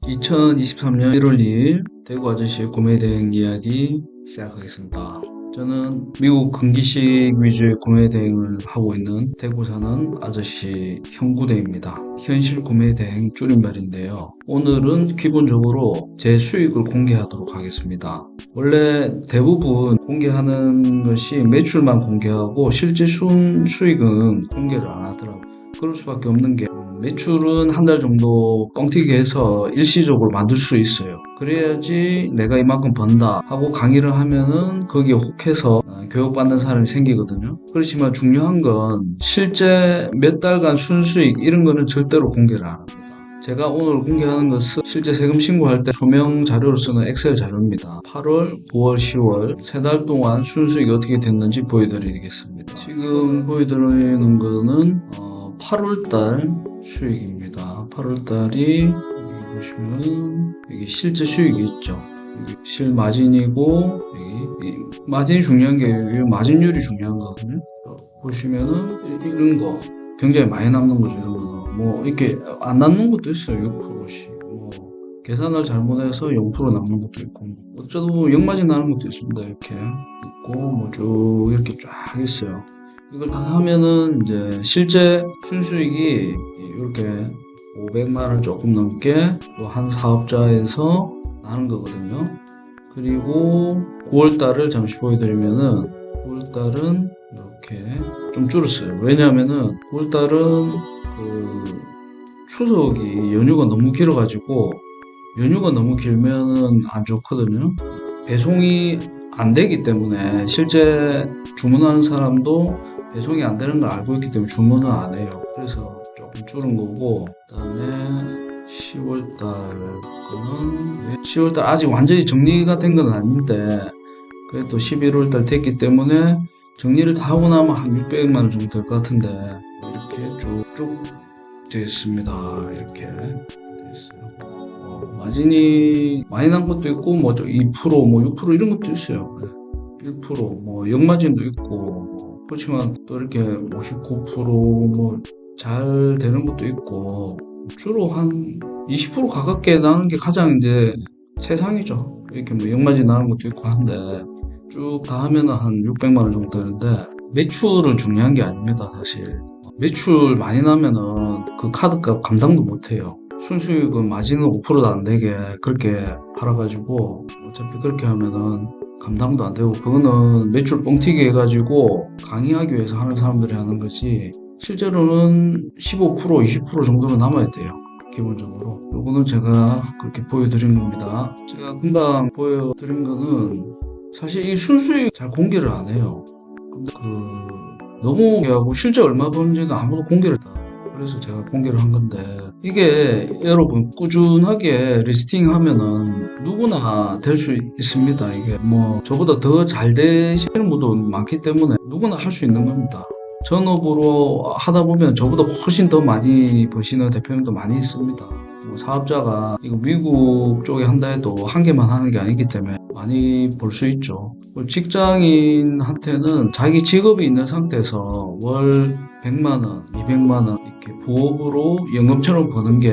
2023년 1월 2일 대구 아저씨의 구매 대행 이야기 시작하겠습니다. 저는 미국 건기식 위주의 구매 대행을 하고 있는 대구 사는 아저씨 형구대입니다. 현실 구매 대행 줄임말인데요. 오늘은 기본적으로 제 수익을 공개하도록 하겠습니다. 원래 대부분 공개하는 것이 매출만 공개하고 실제 수익은 공개를 안 하더라고요. 그럴 수밖에 없는 게 매출은 한 달 정도 뻥튀기 해서 일시적으로 만들 수 있어요. 그래야지 내가 이만큼 번다 하고 강의를 하면은 거기에 혹해서 교육받는 사람이 생기거든요. 그렇지만 중요한 건 실제 몇 달간 순수익 이런 거는 절대로 공개를 안 합니다. 제가 오늘 공개하는 것은 실제 세금 신고할 때 소명 자료로 쓰는 엑셀 자료입니다. 8월, 9월, 10월 세 달 동안 순수익이 어떻게 됐는지 보여드리겠습니다. 지금 보여드리는 거는 8월달 수익입니다. 8월달이 여기 보시면 여기 실제 수익이 있죠. 여기 실마진이고 여기 마진이 중요한 게 여기 마진율이 중요한 거거든요. 보시면은 이런 거 굉장히 많이 남는 거죠. 이런 거 뭐 이렇게 안 남는 것도 있어요. 6%씩 뭐 계산을 잘못해서 0% 남는 것도 있고 어쩌다 보면 역마진 나는 것도 있습니다. 이렇게 있고 뭐 쭉 이렇게 쫙 있어요. 이걸 다 하면은 이제 실제 순수익이 이렇게 500만원 조금 넘게 또 한 사업자에서 나는 거거든요. 그리고 9월달을 잠시 보여드리면은 9월달은 이렇게 좀 줄었어요. 왜냐하면은 9월달은 그 추석이 연휴가 너무 길어가지고 연휴가 너무 길면은 안 좋거든요. 배송이 안 되기 때문에 실제 주문하는 사람도 배송이 안 되는 걸 알고 있기 때문에 주문을 안 해요. 그래서 조금 줄은 거고, 그 다음에 10월달 거는 10월달 아직 완전히 정리가 된 건 아닌데 그래도 11월달 됐기 때문에 정리를 다 하고 나면 한 600만 원 정도 될 것 같은데 이렇게 쭉쭉 됐습니다. 이렇게 됐어요. 마진이 많이 난 것도 있고 뭐 2%, 뭐 6% 이런 것도 있어요. 1%, 뭐 역마진도 있고 그렇지만 또 이렇게 59% 뭐 잘 되는 것도 있고 주로 한 20% 가깝게 나는 게 가장 이제 세상이죠. 이렇게 뭐 역마진 나는 것도 있고 한데 쭉 다 하면은 한 600만 원 정도 되는데 매출은 중요한 게 아닙니다. 사실 매출 많이 나면은 그 카드값 감당도 못 해요. 순수익은 마진은 5%도 안 되게 그렇게 팔아가지고 어차피 그렇게 하면은 감당도 안 되고 그거는 매출 뻥튀기 해가지고 강의하기 위해서 하는 사람들이 하는 거지 실제로는 15% 20% 정도는 남아야 돼요. 기본적으로 요거는 제가 그렇게 보여드린 겁니다. 제가 금방 보여드린 거는 사실 이 순수익 잘 공개를 안 해요. 근데 너무 공개하고 실제 얼마 버는지는 아무도 공개를 안 해요. 그래서 제가 공개를 한 건데 이게 여러분 꾸준하게 리스팅 하면은 누구나 될 수 있습니다. 이게 뭐 저보다 더 잘 되시는 분도 많기 때문에 누구나 할 수 있는 겁니다. 전업으로 하다 보면 저보다 훨씬 더 많이 버시는 대표님도 많이 있습니다. 뭐 사업자가 이거 미국 쪽에 한다 해도 한 개만 하는 게 아니기 때문에 많이 벌 수 있죠. 직장인한테는 자기 직업이 있는 상태에서 월 100만원, 200만원 이렇게 부업으로 연금처럼 버는 게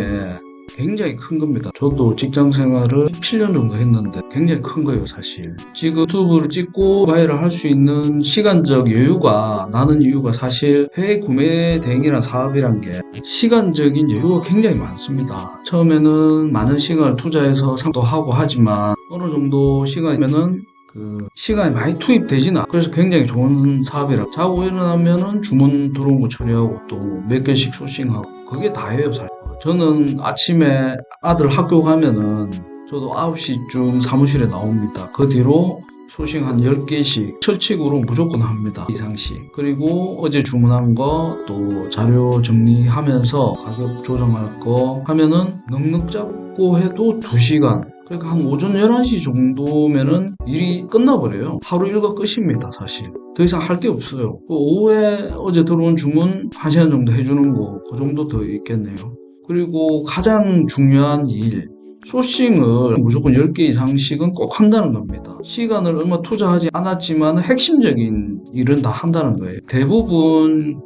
굉장히 큰 겁니다. 저도 직장 생활을 17년 정도 했는데 굉장히 큰 거예요, 사실. 지금 유튜브를 찍고 바이럴 할 수 있는 시간적 여유가 나는 이유가 사실 해외 구매 대행이라는 사업이란 게 시간적인 여유가 굉장히 많습니다. 처음에는 많은 시간을 투자해서 상도 하고 하지만 어느 정도 시간이면은 시간이 많이 투입되지는 않아요. 그래서 굉장히 좋은 사업이라 자고 일어나면은 주문 들어온 거 처리하고 또 몇 개씩 소싱하고 그게 다예요, 사실. 저는 아침에 아들 학교 가면은 저도 9시쯤 사무실에 나옵니다. 그 뒤로 소싱 한 10개씩 철칙으로 무조건 합니다. 이상씩. 그리고 어제 주문한 거 또 자료 정리하면서 가격 조정할 거 하면은 넉넉 잡고 해도 2시간. 그러니까 한 오전 11시 정도면은 일이 끝나버려요. 하루 일과 끝입니다, 사실. 더 이상 할 게 없어요. 오후에 어제 들어온 주문 1시간 정도 해주는 거, 그 정도 더 있겠네요. 그리고 가장 중요한 일, 소싱을 무조건 10개 이상씩은 꼭 한다는 겁니다. 시간을 얼마 투자하지 않았지만 핵심적인 일은 다 한다는 거예요. 대부분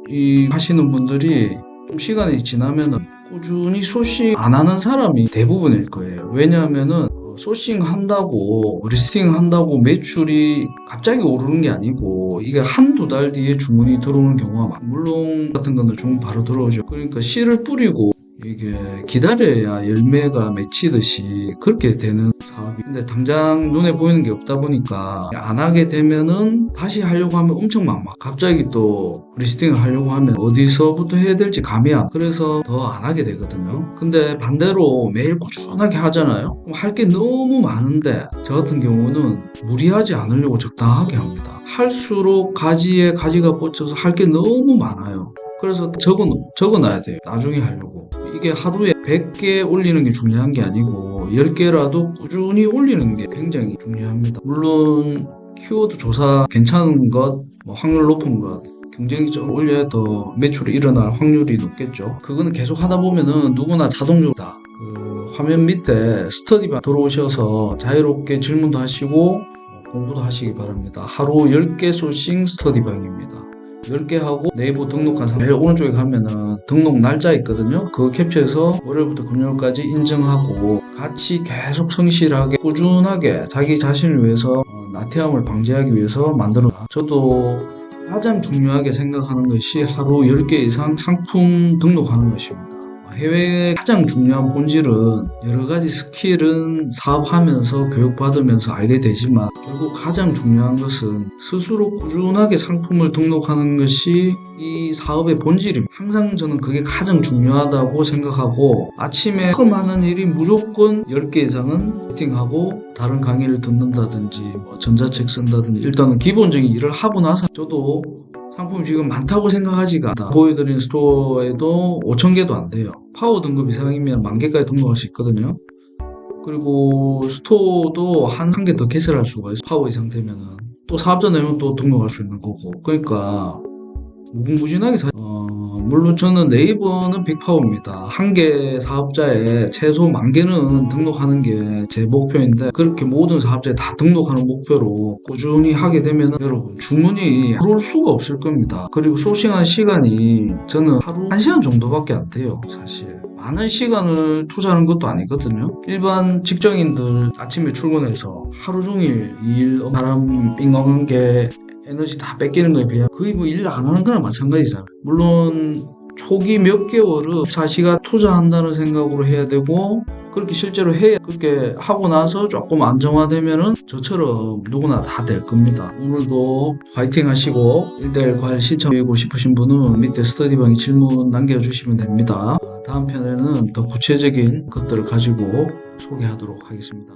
하시는 분들이 좀 시간이 지나면은 꾸준히 소싱 안 하는 사람이 대부분일 거예요. 왜냐하면은 소싱 한다고 리스팅 한다고 매출이 갑자기 오르는 게 아니고 이게 한두 달 뒤에 주문이 들어오는 경우가 많아요. 물론 같은 거는 주문 바로 들어오죠. 그러니까 씨를 뿌리고 이게 기다려야 열매가 맺히듯이 그렇게 되는 사업이. 근데 당장 눈에 보이는 게 없다 보니까 안 하게 되면은 다시 하려고 하면 엄청 막막. 갑자기 또 리스팅을 하려고 하면 어디서부터 해야 될지 감이 안. 그래서 더 안 하게 되거든요. 근데 반대로 매일 꾸준하게 하잖아요. 할 게 너무 많은데 저 같은 경우는 무리하지 않으려고 적당하게 합니다. 할수록 가지에 가지가 뻗쳐서 할 게 너무 많아요. 그래서 적어놔야 돼요. 나중에 하려고. 이게 하루에 100개 올리는 게 중요한 게 아니고 10개라도 꾸준히 올리는 게 굉장히 중요합니다. 물론 키워드 조사 괜찮은 것, 확률 높은 것, 경쟁이 좀 올려야 더 매출이 일어날 확률이 높겠죠. 그거는 계속 하다 보면은 누구나 자동적으로 다 화면 밑에 스터디방 들어오셔서 자유롭게 질문도 하시고 공부도 하시기 바랍니다. 하루 10개 소싱 스터디방입니다. 10개 하고 네이버 등록한 사람 제일 오른쪽에 가면은 등록 날짜 있거든요. 그거 캡처해서 월요일부터 금요일까지 인증하고 같이 계속 성실하게 꾸준하게 자기 자신을 위해서 나태함을 방지하기 위해서 만들어. 저도 가장 중요하게 생각하는 것이 하루 10개 이상 상품 등록하는 것입니다. 해외의 가장 중요한 본질은 여러 가지 스킬은 사업하면서 교육받으면서 알게 되지만 결국 가장 중요한 것은 스스로 꾸준하게 상품을 등록하는 것이 이 사업의 본질입니다. 항상 저는 그게 가장 중요하다고 생각하고 아침에 하는 일이 무조건 10개 이상은 미팅하고 다른 강의를 듣는다든지 전자책 쓴다든지 일단은 기본적인 일을 하고 나서 저도 상품이 지금 많다고 생각하지가 않다. 보여드린 스토어에도 5,000개도 안 돼요. 파워 등급 이상이면 10,000개까지 등록할 수 있거든요. 그리고 스토어도 한 개 더 개설할 수가 있어요. 파워 이상 되면은. 또 사업자 내면 또 등록할 수 있는 거고. 그러니까 무궁무진하게 물론 저는 네이버는 빅파워입니다. 한 개 사업자에 최소 10,000개는 등록하는 게 제 목표인데 그렇게 모든 사업자에 다 등록하는 목표로 꾸준히 하게 되면 여러분 주문이 들어올 수가 없을 겁니다. 그리고 소싱한 시간이 저는 하루 1시간 정도밖에 안 돼요. 사실 많은 시간을 투자하는 것도 아니거든요. 일반 직장인들 아침에 출근해서 하루 종일 사람 삥엉한 게 에너지 다 뺏기는 거에 비해 거의 일 안 하는 거랑 마찬가지잖아요. 물론 초기 몇 개월은 4시간 투자한다는 생각으로 해야 되고 그렇게 실제로 해야 그렇게 하고 나서 조금 안정화되면은 저처럼 누구나 다 될 겁니다. 오늘도 화이팅 하시고 1대1 과외 신청하고 싶으신 분은 밑에 스터디방에 질문 남겨주시면 됩니다. 다음 편에는 더 구체적인 것들을 가지고 소개하도록 하겠습니다.